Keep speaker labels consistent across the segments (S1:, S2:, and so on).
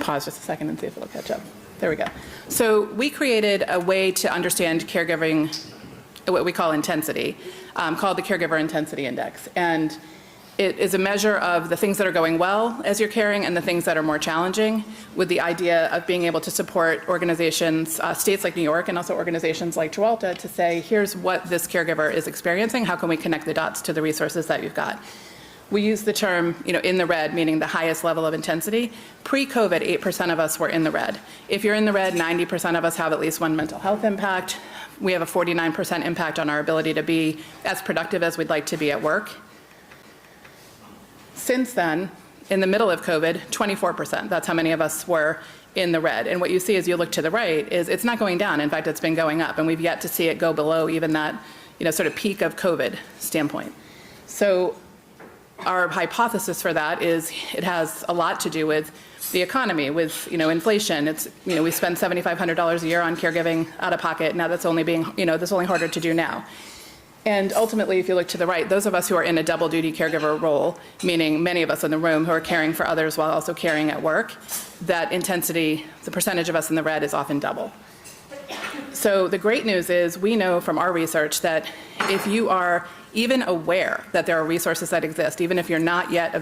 S1: pause just a second and see if it'll catch up. There we go. So we created a way to understand caregiving, what we call intensity, called the Caregiver Intensity Index. And it is a measure of the things that are going well as you're caring and the things that are more challenging, with the idea of being able to support organizations, states like New York and also organizations like Gibraltar, to say, here's what this caregiver is experiencing, how can we connect the dots to the resources that you've got. We use the term, in the red, meaning the highest level of intensity. Pre-COVID, 8% of us were in the red. If you're in the red, 90% of us have at least one mental health impact. We have a 49% impact on our ability to be as productive as we'd like to be at work. Since then, in the middle of COVID, 24%, that's how many of us were in the red. And what you see as you look to the right is it's not going down. In fact, it's been going up, and we've yet to see it go below even that, sort of peak of COVID standpoint. So our hypothesis for that is it has a lot to do with the economy, with inflation. It's we spend $7,500 a year on caregiving out of pocket. Now that's only that's only harder to do now. And ultimately, if you look to the right, those of us who are in a double duty caregiver role, meaning many of us in the room who are caring for others while also caring at work, that intensity, the percentage of us in the red is often double. So the great news is we know from our research that if you are even aware that there are resources that exist, even if you're not yet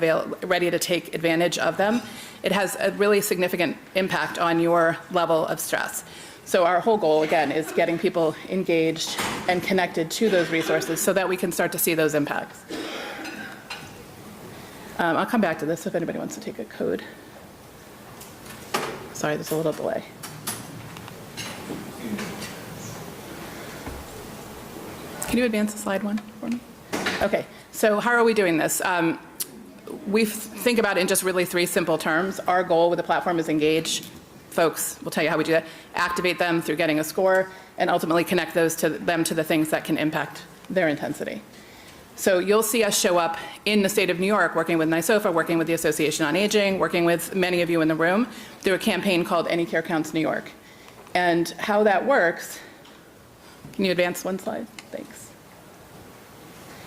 S1: ready to take advantage of them, it has a really significant impact on your level of stress. So our whole goal, again, is getting people engaged and connected to those resources so that we can start to see those impacts. I'll come back to this if anybody wants to take a code. Sorry, there's a little delay. Can you advance the slide one for me? Okay, so how are we doing this? We think about it in just really three simple terms. Our goal with the platform is engage folks. We'll tell you how we do that. Activate them through getting a score, and ultimately connect them to the things that can impact their intensity. So you'll see us show up in the state of New York, working with NYSOFA, working with the Association on Aging, working with many of you in the room through a campaign called Any Care Counts New York. And how that works, can you advance one slide? Thanks.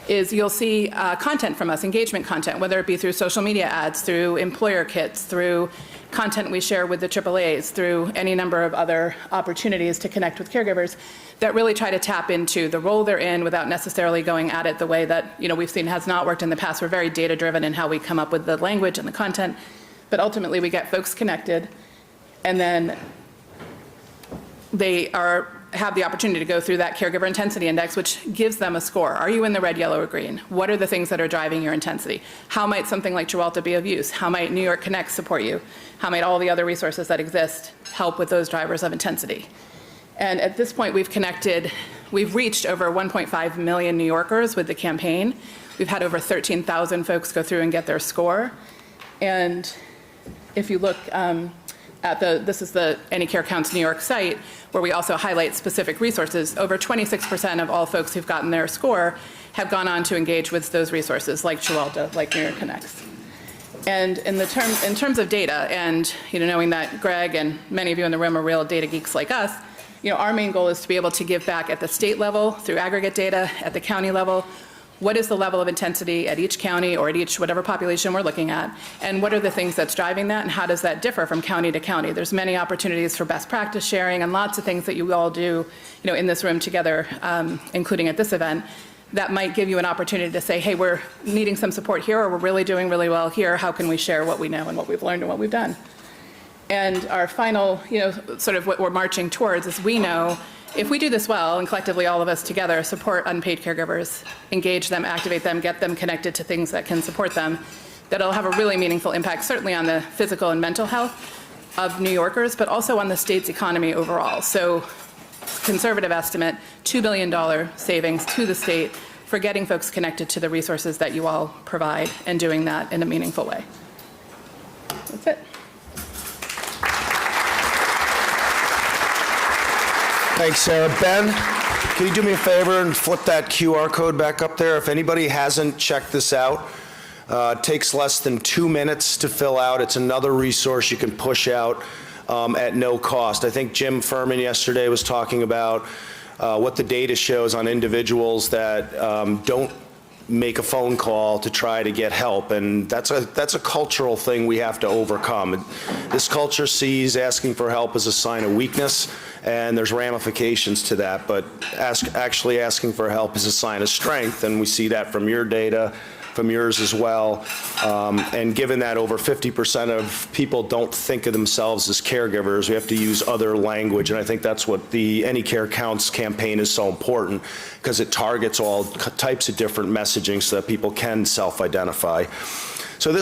S1: Is you'll see content from us, engagement content, whether it be through social media ads, through employer kits, through content we share with the AAAs, through any number of other opportunities to connect with caregivers that really try to tap into the role they're in without necessarily going at it the way that we've seen has not worked in the past. We're very data driven in how we come up with the language and the content, but ultimately we get folks connected, and then they have the opportunity to go through that Caregiver Intensity Index, which gives them a score. Are you in the red, yellow, or green? What are the things that are driving your intensity? How might something like Gibraltar be of use? How might New York Connect support you? How might all the other resources that exist help with those drivers of intensity? And at this point, we've reached over 1.5 million New Yorkers with the campaign. We've had over 13,000 folks go through and get their score. And if you look this is the Any Care Counts New York site, where we also highlight specific resources. Over 26% of all folks who've gotten their score have gone on to engage with those resources, like Gibraltar, like New York Connects. And in terms of data, and knowing that Greg and many of you in the room are real data geeks like us, our main goal is to be able to give back at the state level through aggregate data, at the county level. What is the level of intensity at each county or at each whatever population we're looking at? And what are the things that's driving that, and how does that differ from county to county? There's many opportunities for best practice sharing and lots of things that you all do in this room together, including at this event, that might give you an opportunity to say, hey, we're needing some support here, or we're really doing really well here. How can we share what we know and what we've learned and what we've done? And our final, sort of what we're marching towards is we know if we do this well, and collectively all of us together support unpaid caregivers, engage them, activate them, get them connected to things that can support them, that it'll have a really meaningful impact, certainly on the physical and mental health of New Yorkers, but also on the state's economy overall. So conservative estimate, $2 billion savings to the state for getting folks connected to the resources that you all provide and doing that in a meaningful way. That's it.
S2: Thanks, Sarah. Ben, can you do me a favor and flip that QR code back up there? If anybody hasn't checked this out, it takes less than 2 minutes to fill out. It's another resource you can push out at no cost. I think Jim Furman yesterday was talking about what the data shows on individuals that don't make a phone call to try to get help, and that's a cultural thing we have to overcome. This culture sees asking for help as a sign of weakness, and there's ramifications to that, but actually asking for help is a sign of strength, and we see that from your data, from yours as well. And given that over 50% of people don't think of themselves as caregivers, we have to use other language, and I think that's what the Any Care Counts campaign is so important, because it targets all types of different messaging so that people can self-identify.